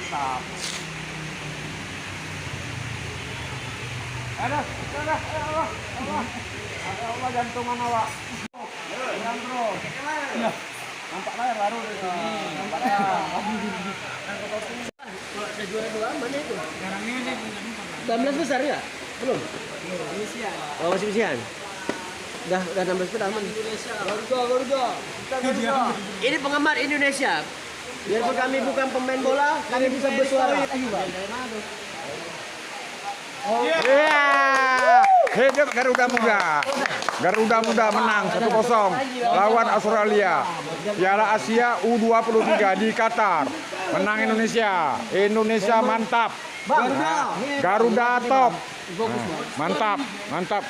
mantap. Ada, Allah, Allah jantungan awak. Jangan terus. Iya. Nampak layar baru di sini. Nampak layar. Ada juara 2 mana itu? Sekarang ini 16 besar ya? Belum? Indonesia. Oh, masih usian. Udah 16 besar aman. Garuda. Ini penggemar Indonesia. Biarpun kami bukan pemain bola, kami bisa bersuara. Iya. Hidup Garuda Muda. Garuda Muda menang 1-0 lawan Australia. Piala Asia U23 di Qatar. Menang Indonesia. Indonesia mantap. Garuda top. Mantap, mantap.